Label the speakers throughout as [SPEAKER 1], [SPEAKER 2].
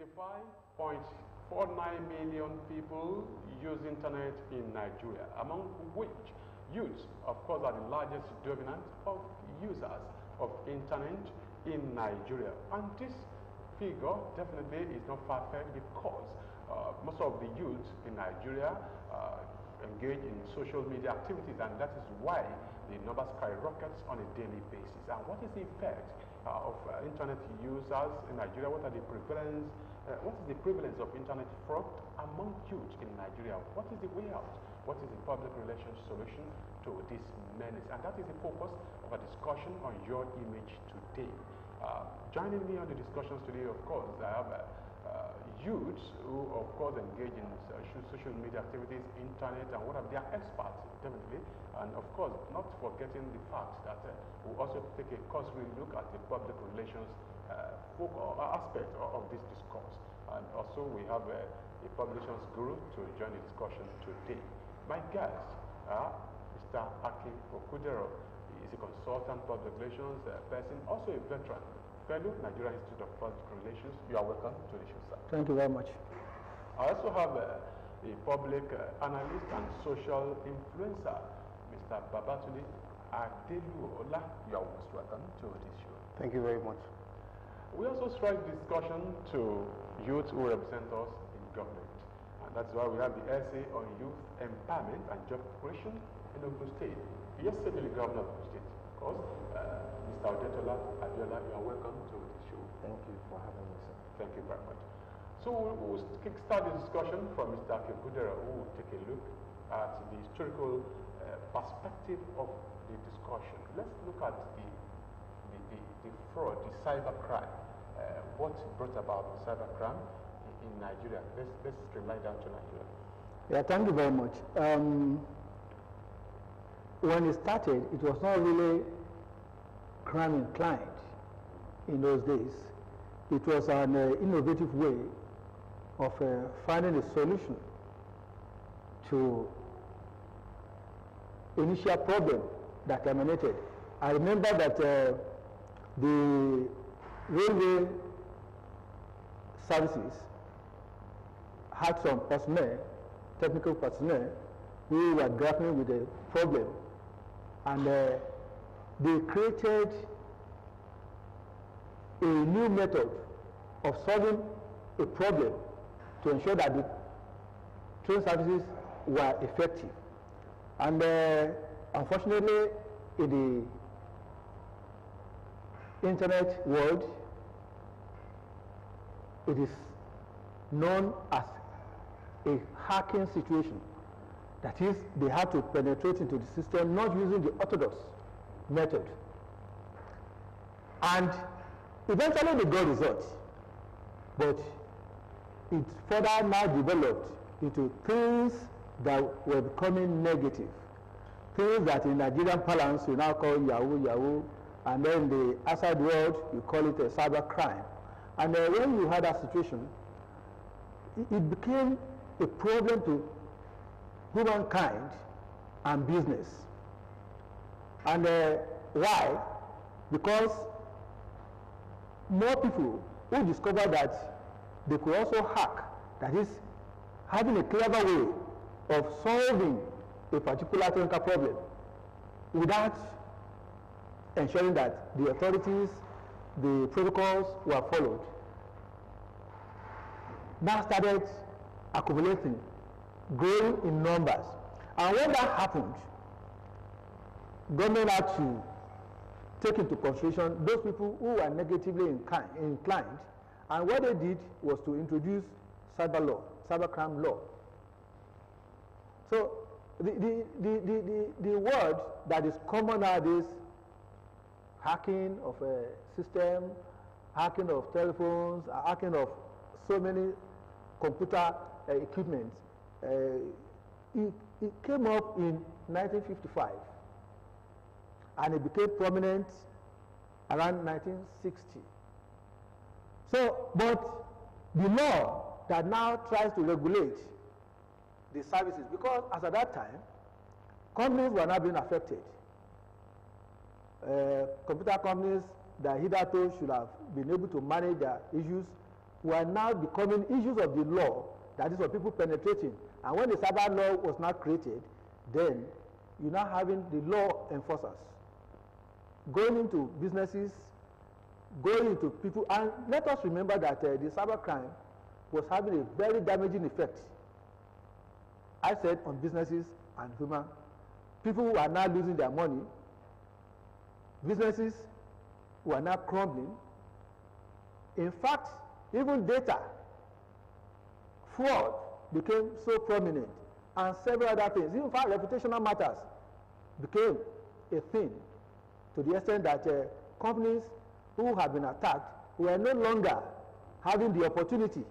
[SPEAKER 1] 25.49 million people use internet in Nigeria, among which youths, of course, are the largest dominant of users of internet in Nigeria. And this figure definitely is not far-fetched because most of the youth in Nigeria engage in social media activities, and that is why the number skyrockets on a daily basis. And what is the effect of internet users in Nigeria? What is the prevalence of internet fraud among youth in Nigeria? What is the way out? What is the public relations solution to this menace? And that is the focus of a discussion on Your Image today. Joining me on the discussions today, of course, I have youths who, of course, engage in social media activities, internet, and what have they are experts, definitely. And of course, not forgetting the fact that we also take a cursory look at the public relations aspect of this discourse. And also, we have a publications guru to join the discussion today. My guest, Mr. Aki Okudero, is a consultant public relations person, also a veteran, fellow Nigerian Institute of Public Relations. You are welcome to the show, sir.
[SPEAKER 2] Thank you very much.
[SPEAKER 1] I also have a public analyst and social influencer, Mr. Babatunde Adeluola. You are most welcome to this show.
[SPEAKER 2] Thank you very much.
[SPEAKER 1] We also strike discussion to youth who represent us in government. And that's why we have the essay on youth empowerment and job creation in Ogun State. Yesterday, the governor of Ogun State, of course, Mr. Odetola Abiola, you are welcome to the show.
[SPEAKER 2] Thank you for having me, sir.
[SPEAKER 1] Thank you very much. So we'll kickstart the discussion from Mr. Akegudera, who will take a look at the historical perspective of the discussion. Let's look at the fraud, the cybercrime. What brought about the cybercrime in Nigeria? Let's rely down to Nigeria.
[SPEAKER 2] Yeah, thank you very much. When it started, it was not really crime inclined in those days. It was an innovative way of finding a solution to initial problem that emanated. I remember that the railway services had some personnel, technical personnel, who were grappling with the problem, and they created a new method of solving a problem to ensure that the train services were effective. And unfortunately, in the internet world, it is known as a hacking situation. That is, they have to penetrate into the system not using the orthodox method. And eventually they got results, but it further now developed into things that were becoming negative. Things that in Nigerian parlance you now call Yahoo, and then the outside world you call it a cybercrime. And when you had that situation, it became a problem to humankind and business. And why? Because more people who discovered that they could also hack, that is, having a clever way of solving a particular technical problem without ensuring that the authorities, the protocols were followed, now started accumulating, growing in numbers. And when that happened, government had to take into consideration those people who were negatively inclined, and what they did was to introduce cybercrime law. So the word that is common nowadays, hacking of a system, hacking of telephones, hacking of so many computer equipment, it came up in 1955, and it became prominent around 1960. So, but the law that now tries to regulate the services, because as at that time, companies were not being affected. Computer companies that hitherto should have been able to manage their issues were now becoming issues of the law, that is for people penetrating. And when the cyber law was now created, then you're now having the law enforcers going into businesses, going into people. And let us remember that the cybercrime was having a very damaging effect, I said, on businesses and human. People who are now losing their money, businesses who are now crumbling. In fact, even data fraud became so prominent, and several other things. In fact, reputational matters became a thing, to the extent that companies who have been attacked were no longer having the opportunity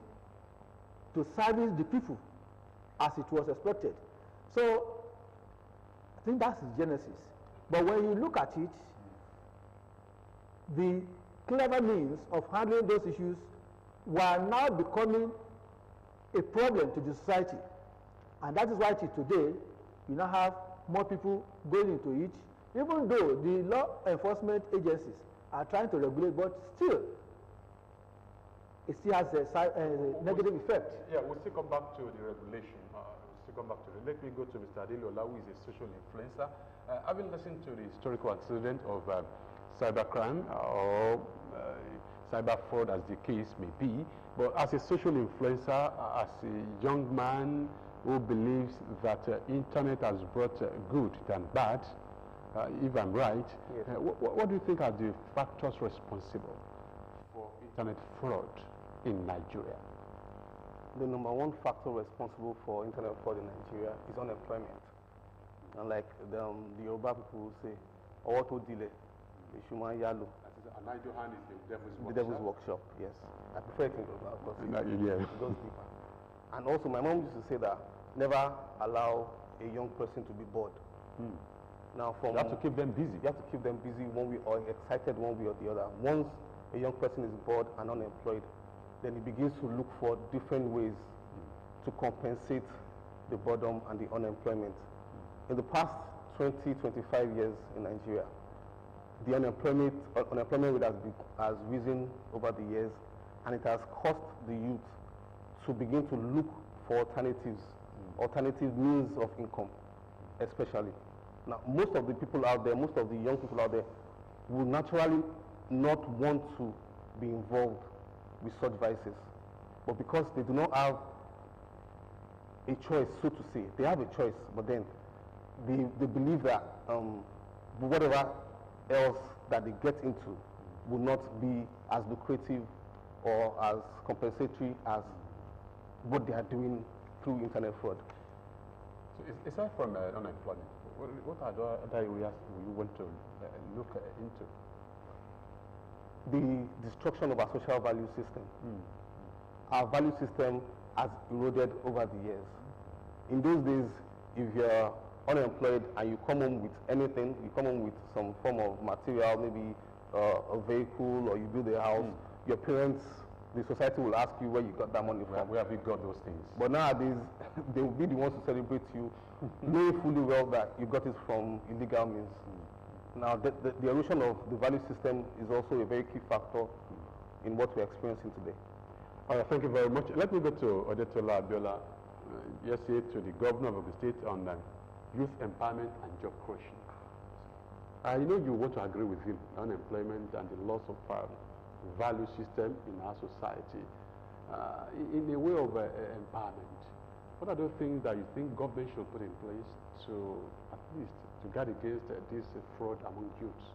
[SPEAKER 2] to service the people as it was expected. So I think that's the genesis. But when you look at it, the clever means of handling those issues were now becoming a problem to the society. And that is why today you now have more people going into it, even though the law enforcement agencies are trying to regulate, but still it still has a negative effect.
[SPEAKER 1] Yeah, we'll still come back to the regulation. Let me go to Mr. Adelola, who is a social influencer. Having listened to the historical accident of cybercrime or cyber fraud, as the case may be, but as a social influencer, as a young man who believes that internet has brought good than bad, if I'm right, yes. What do you think are the factors responsible for internet fraud in Nigeria?
[SPEAKER 3] The number one factor responsible for internet fraud in Nigeria is unemployment. And like the Yoruba people will say, "Owo to delay, Ishuma Yalo."
[SPEAKER 1] An idle hand is the devil's workshop.
[SPEAKER 3] The devil's workshop, yes. I prefer it in Yoruba, of course.
[SPEAKER 1] Yeah.
[SPEAKER 3] It goes deeper. And also, my mom used to say that never allow a young person to be bored. Now, you have to keep them busy. You have to keep them busy one way or excited one way or the other. Once a young person is bored and unemployed, then he begins to look for different ways to compensate the boredom and the unemployment. In the past 20, 25 years in Nigeria, the unemployment rate has risen over the years, and it has caused the youth to begin to look for alternative means of income, especially. Now, most of the people out there, most of the young people out there, will naturally not want to be involved with such vices. But because they do not have a choice, so to say, they have a choice, but then they believe that whatever else that they get into will not be as lucrative or as compensatory as what they are doing through internet fraud.
[SPEAKER 1] So aside from unemployment, what are the other areas you want to look into?
[SPEAKER 3] The destruction of our social value system. Our value system has eroded over the years. In those days, if you're unemployed and you come home with anything, you come home with some form of material, maybe a vehicle or you build a house, your parents, the society will ask you where you got that money from.
[SPEAKER 1] Where have you got those things?
[SPEAKER 3] But nowadays, they will be the ones to celebrate you, knowing fully well that you got it from illegal means. Now, the erosion of the value system is also a very key factor in what we're experiencing today.
[SPEAKER 1] Thank you very much. Let me go to Odetola Abiola, yesterday to the governor of the state on youth empowerment and job creation. I know you want to agree with him, unemployment and the loss of value system in our society in a way of empowerment. What are those things that you think government should put in place to at least to guard against this fraud among youths?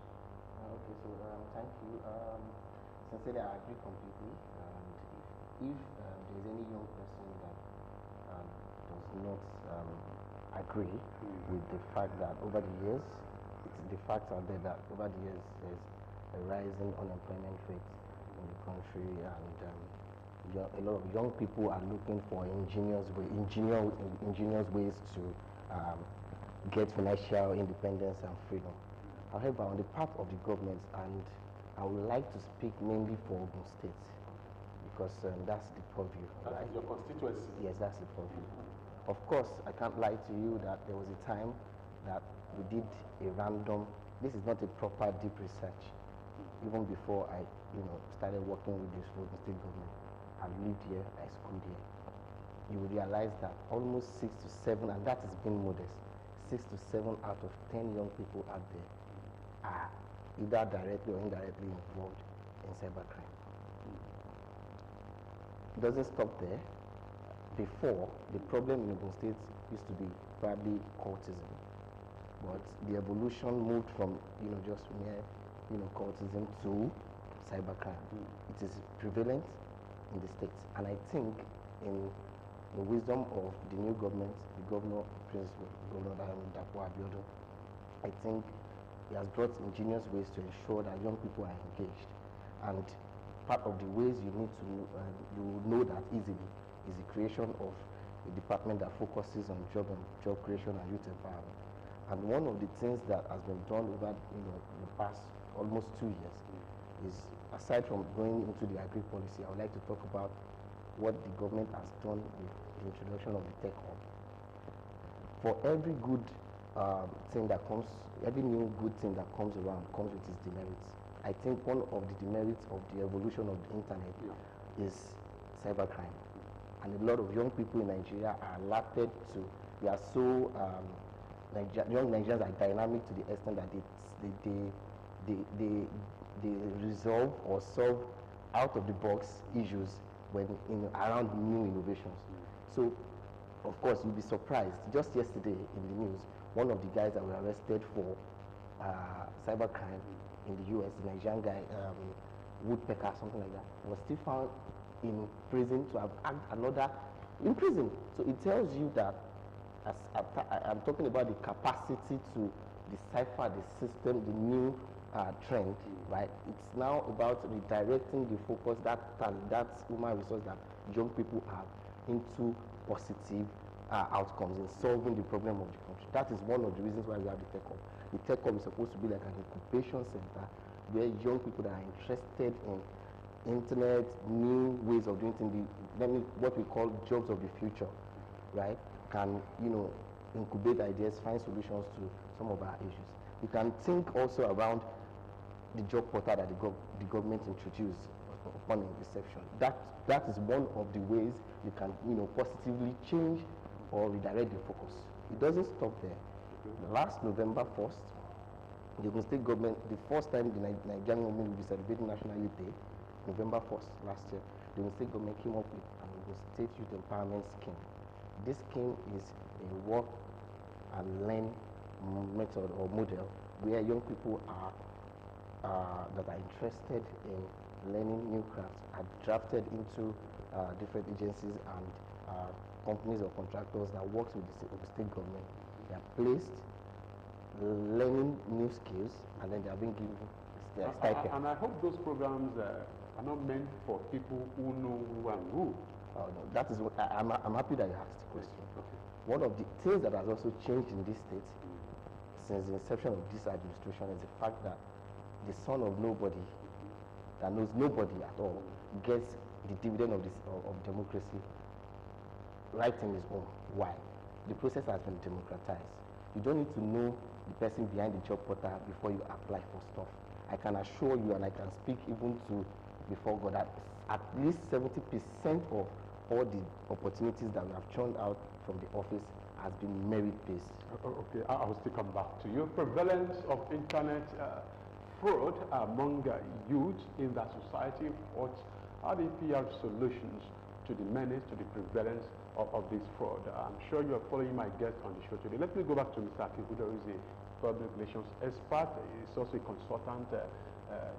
[SPEAKER 4] Okay, so thank you. Sincerely, I agree completely. And if there's any young person that does not agree with the fact that over the years, the facts are there that over the years there's a rising unemployment rate in the country, and a lot of young people are looking for ingenious ways to get financial independence and freedom. However, on the part of the government, and I would like to speak mainly for Ogun State, because that's the purview.
[SPEAKER 1] That is your constituency?
[SPEAKER 4] Yes, that's the purview. Of course, I can't lie to you that there was a time that we did a random, this is not a proper deep research, even before I started working with this Ogun State government. have lived here, that schooled here, you will realize that almost 6 to 7, and that is being modest, 6 to 7 out of 10 young people out there are either directly or indirectly involved in cybercrime. It doesn't stop there. Before, the problem in Ogun State used to be probably cultism, but the evolution moved from just mere cultism to cybercrime. It is prevalent in the states, and I think in the wisdom of the new government, the governor, Governor Dapo Abiodun, I think he has brought ingenious ways to ensure that young people are engaged. And part of the ways you need to you know that easily is the creation of a department that focuses on job creation and youth empowerment. And one of the things that has been done over the past almost 2 years is, aside from going into the agri policy, I would like to talk about what the government has done with the introduction of the tech hub. For every good thing that comes, every new good thing that comes around comes with its demerits. I think one of the demerits of the evolution of the internet is cybercrime. And a lot of young people in Nigeria are alerted to, they are so, young Nigerians are dynamic to the extent that they resolve or solve out of the box issues when around new innovations. So, of course, you'll be surprised. Just yesterday in the news, one of the guys that were arrested for cybercrime in the US, the Nigerian guy, Woodpecker, something like that, was still found in prison to have another in prison. So it tells you that I'm talking about the capacity to decipher the system, the new trend, right? It's now about redirecting the focus, that human resource that young people have, into positive outcomes in solving the problem of the country. That is one of the reasons why we have the tech hub. The tech hub is supposed to be like an incubation center where young people that are interested in internet, new ways of doing things, what we call jobs of the future, right, can incubate ideas, find solutions to some of our issues. We can think also around the job portal that the government introduced upon inception. That is one of the ways you can positively change or redirect the focus. It doesn't stop there. Last November 1st, the Ogun State government, the first time the Nigerian government will be celebrating National Youth Day, November 1st last year, the Ogun State government came up with an Ogun State Youth Empowerment Scheme. This scheme is a work and learn method or model where young people that are interested in learning new crafts are drafted into different agencies and companies or contractors that works with the state government. They are placed learning new skills, and then they are being given a stipend.
[SPEAKER 1] And I hope those programs are not meant for people who know who and who.
[SPEAKER 4] No, that is what I'm happy that you asked the question. Okay. One of the things that has also changed in this state since the inception of this administration is the fact that the son of nobody, that knows nobody at all, gets the dividend of democracy right in his own. Why? The process has been democratized. You don't need to know the person behind the job portal before you apply for stuff. I can assure you, and I can speak even to before God, that at least 70% of all the opportunities that we have churned out from the office has been merit-based.
[SPEAKER 1] Okay, I will still come back to you. Prevalence of internet fraud among youth in that society. What are the PR solutions to the menace, to the prevalence of this fraud? I'm sure you are following my guest on the show today. Let me go back to Mr. Akibu, who is a public relations expert. He's also a consultant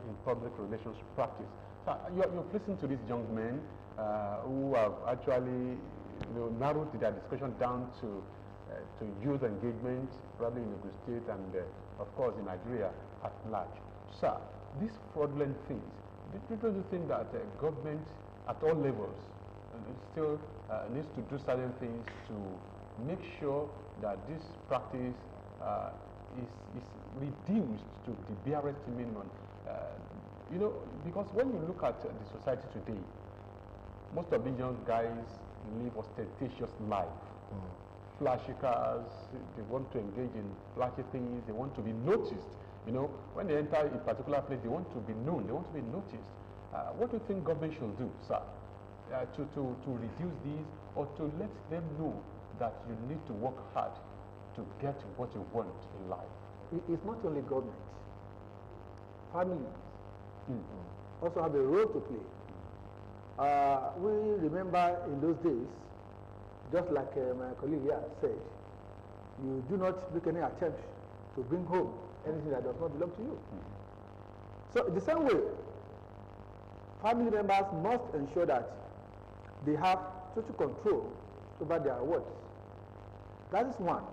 [SPEAKER 1] in public relations practice. So you're listening to these young men who have actually narrowed their discussion down to youth engagement, probably in Ogun State and of course in Nigeria at large. Sir, these fraudulent things, do you think that government at all levels still needs to do certain things to make sure that this practice is reduced to the barest minimum? Because when you look at the society today, most of the young guys live ostentatious life. Flashy cars, they want to engage in flashy things, they want to be noticed. When they enter a particular place, they want to be known, they want to be noticed. What do you think government should do, sir, to reduce these, or to let them know that you need to work hard to get what you want in life?
[SPEAKER 2] It's not only government. Families also have a role to play. We remember in those days, just like my colleague here said, you do not make any attempt to bring home anything that does not belong to you. So the same way, family members must ensure that they have total control over their words. That is one.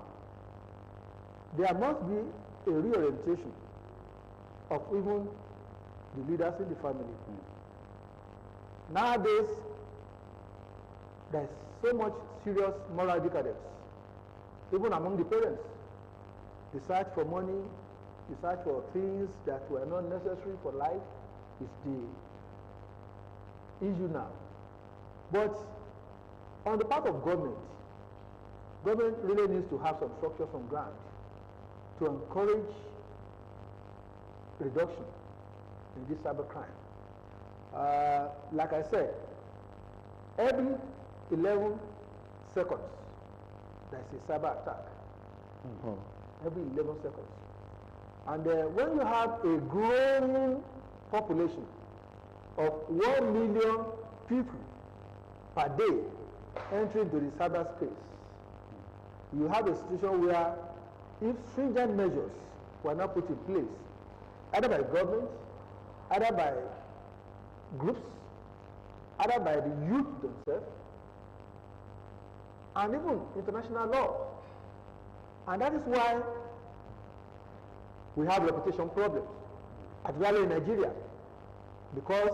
[SPEAKER 2] There must be a reorientation of even the leaders in the family. Nowadays, there's so much serious moral decadence, even among the parents. The search for money, the search for things that were not necessary for life is the issue now. But on the part of government really needs to have some structure, some ground to encourage reduction in this cybercrime. Like I said, every 11 seconds there's a cyber attack. Every 11 seconds. And when you have a growing population of 1 million people per day entering into the cyberspace, you have a situation where if stringent measures were not put in place, either by government, either by groups, either by the youth themselves, and even international law. And that is why we have reputation problems, particularly in Nigeria, because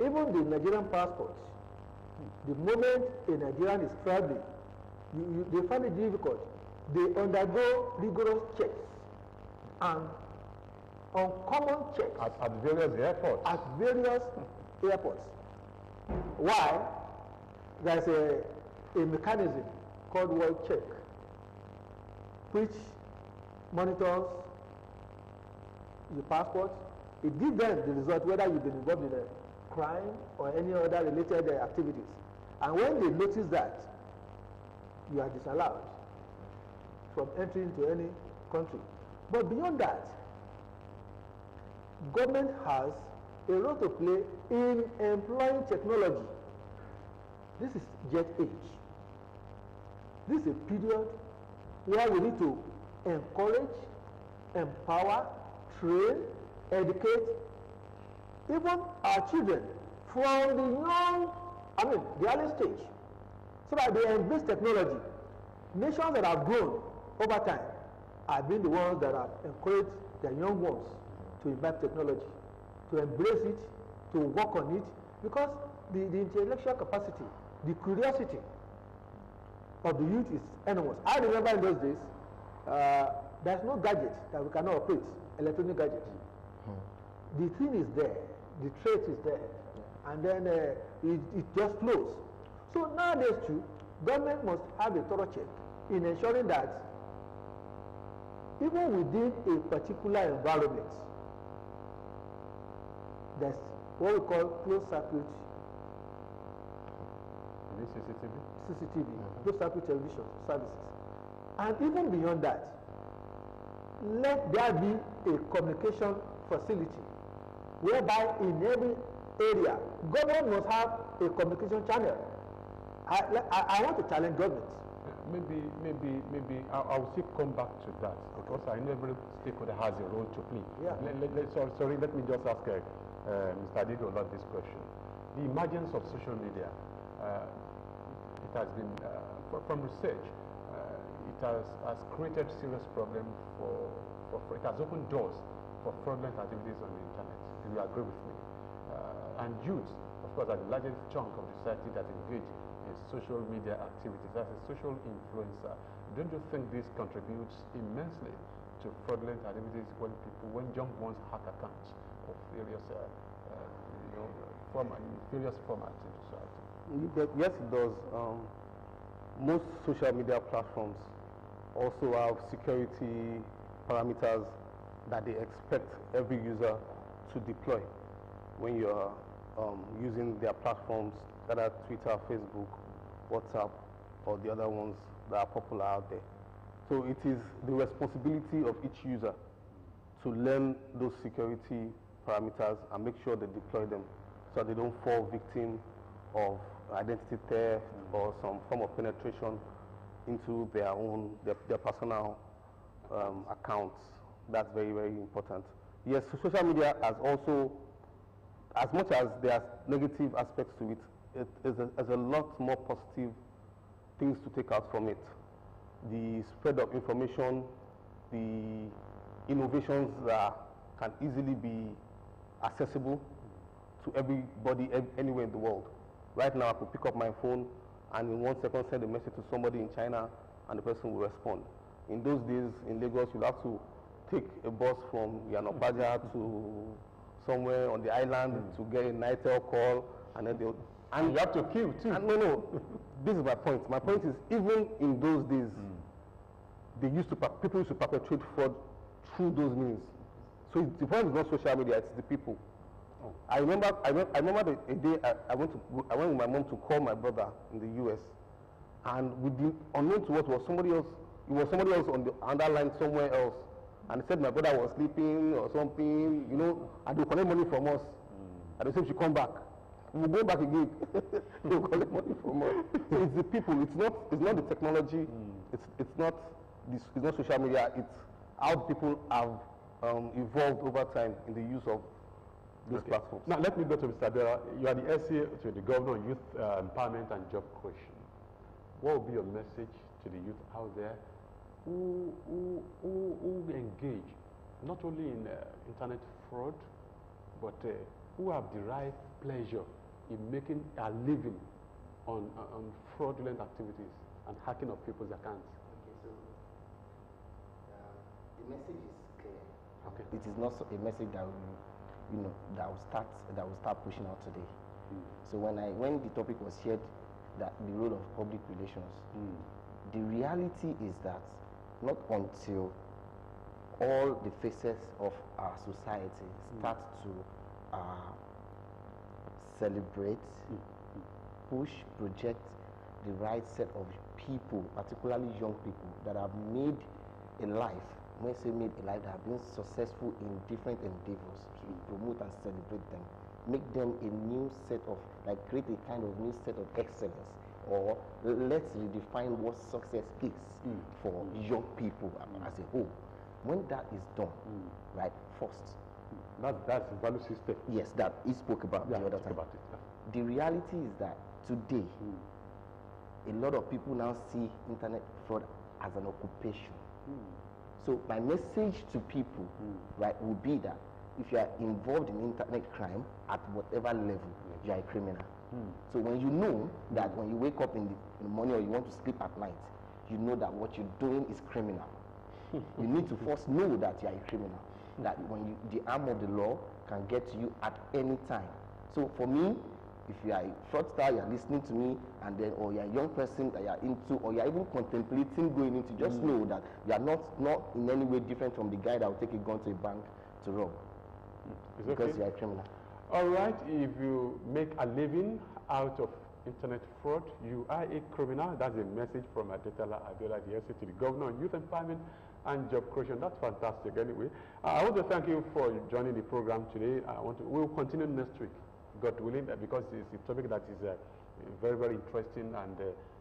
[SPEAKER 2] even the Nigerian passports, the moment a Nigerian is traveling, they find it difficult. They undergo rigorous checks and uncommon checks
[SPEAKER 1] at various airports.
[SPEAKER 2] At various airports. Why? There's a mechanism called World Check, which monitors your passport. It gives them the result whether you've been involved in a crime or any other related activities. And when they notice that you are disallowed from entering into any country. But beyond that, government has a role to play in employing technology. This is jet age. This is a period where we need to encourage, empower, train, educate even our children from the early stage, so that they embrace technology. Nations that have grown over time have been the ones that have encouraged their young ones to imbibe technology, to embrace it, to work on it, because the intellectual capacity, the curiosity of the youth is enormous. I remember in those days, there's no gadget that we cannot operate, electronic gadget. The thing is there, the trait is there, and then it just flows. So nowadays too, government must have a thorough check in ensuring that even within a particular environment, there's what we call closed circuit CCTV, closed circuit television services. And even beyond that, let there be a communication facility whereby in every area, government must have a communication channel. I want to challenge government. Maybe I'll still come back to that, because I know every stakeholder has a role to play. Yeah. Let me just ask Mr. Adido about this question. The emergence of social media, it has been, from research, it has created serious problems it has opened doors for fraudulent activities on the internet. Do you agree with me? And youth, of course, are the largest chunk of society that engage in social media activities. As a social influencer, don't you think this contributes immensely to fraudulent activities when young ones hack accounts of various various formats in society?
[SPEAKER 3] Yes, it does. Most social media platforms also have security parameters that they expect every user to deploy when you're using their platforms, whether Twitter, Facebook, WhatsApp, or the other ones that are popular out there. So it is the responsibility of each user to learn those security parameters and make sure they deploy them so they don't fall victim of identity theft or some form of penetration into their own, their personal accounts. That's very, very important. Yes, social media has also, as much as there are negative aspects to it, there's a lot more positive things to take out from it. The spread of information, the innovations that can easily be accessible to everybody anywhere in the world. Right now I could pick up my phone and in 1 second send a message to somebody in China and the person will respond. In those days in Lagos you'll have to take a bus from Yanopaja to somewhere on the island to get a Nitel call, and then and
[SPEAKER 1] you have to queue too.
[SPEAKER 3] And no, this is my point. My point is, even in those days, people used to perpetrate fraud through those means. So the point is not social media; it's the people. Oh. I remember a day I went with my mom to call my brother in the U.S. and unknown to us was somebody else. It was somebody else on the other line somewhere else. And they said my brother was sleeping or something, you know, and they collect money from us. And they said we should come back. We'll go back again. They'll collect money from us. So it's the people. It's not the technology. It's not social media. It's how people have evolved over time in the use of these platforms.
[SPEAKER 1] Now let me go to Mr. Abiola. You are the SA to the Governor on Youth Empowerment and Job Creation. What will be your message to the youth out there who engage not only in internet fraud, but who have derived pleasure in making a living on fraudulent activities and hacking of people's accounts?
[SPEAKER 4] Okay, so the message is clear.
[SPEAKER 1] Okay.
[SPEAKER 4] It is not a message that will start pushing out today. So when the topic was shared, that the role of public relations, the reality is that not until all the faces of our society start to celebrate, push, project the right set of people, particularly young people, that have made a life, when I say made a life, that have been successful in different endeavors, to promote and celebrate them, make them a new set of, create a kind of new set of excellence, or let's redefine what success is for young people as a whole. When that is done, right, first.
[SPEAKER 1] That's the value system.
[SPEAKER 4] Yes, that he spoke about the other time. The reality is that today, a lot of people now see internet fraud as an occupation. So my message to people, right, would be that if you are involved in internet crime at whatever level, you are a criminal. So when you know that when you wake up in the morning or you want to sleep at night, you know that what you're doing is criminal. You need to first know that you are a criminal. That when the arm of the law can get to you at any time. So for me, if you are a fraudster, you are listening to me, and then, or you are a young person that you are into, or you are even contemplating going into, just know that you are not in any way different from the guy that will take a gun to a bank to rob. Because you are a criminal.
[SPEAKER 1] All right, if you make a living out of internet fraud, you are a criminal. That's a message from Adetola Abiola, the SA to the Governor on Youth Empowerment and Job Creation. That's fantastic. Anyway, I want to thank you for joining the program today. We'll continue next week, God willing, because it's a topic that is very, very interesting, and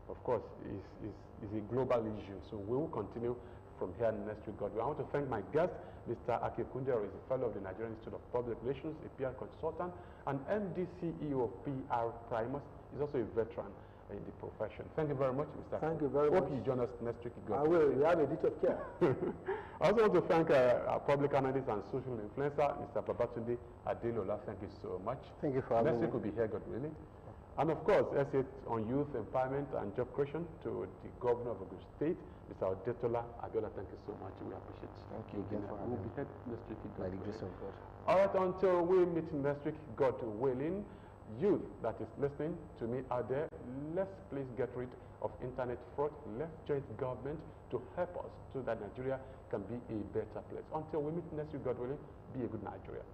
[SPEAKER 1] of course is a global issue. So we will continue from here next week, God willing. I want to thank my guest, Mr. Aki Kundero, is a fellow of the Nigerian Institute of Public Relations, a PR consultant, and MD CEO of PREVALENCE. He's also a veteran in the profession. Thank you very much, Mr.
[SPEAKER 2] Thank you very much.
[SPEAKER 1] Hope you join us next week.
[SPEAKER 2] I will. You have a bit of care.
[SPEAKER 1] I also want to thank our public analyst and social influencer, Mr. Babatunde Adelola. Thank you so much.
[SPEAKER 3] Thank you for having me.
[SPEAKER 1] Next week will be here, God willing. And of course, SA on Youth Empowerment and Job Creation to the Governor of Ogun State, Mr. Adetola Abiola. Thank you so much. We appreciate it.
[SPEAKER 4] Thank you again for having me.
[SPEAKER 1] We'll be here next week.
[SPEAKER 4] By the grace of God.
[SPEAKER 1] All right, until we meet next week, God willing, youth that is listening to me out there, let's please get rid of internet fraud. Let's join government to help us so that Nigeria can be a better place. Until we meet next week, God willing, be a good Nigeria.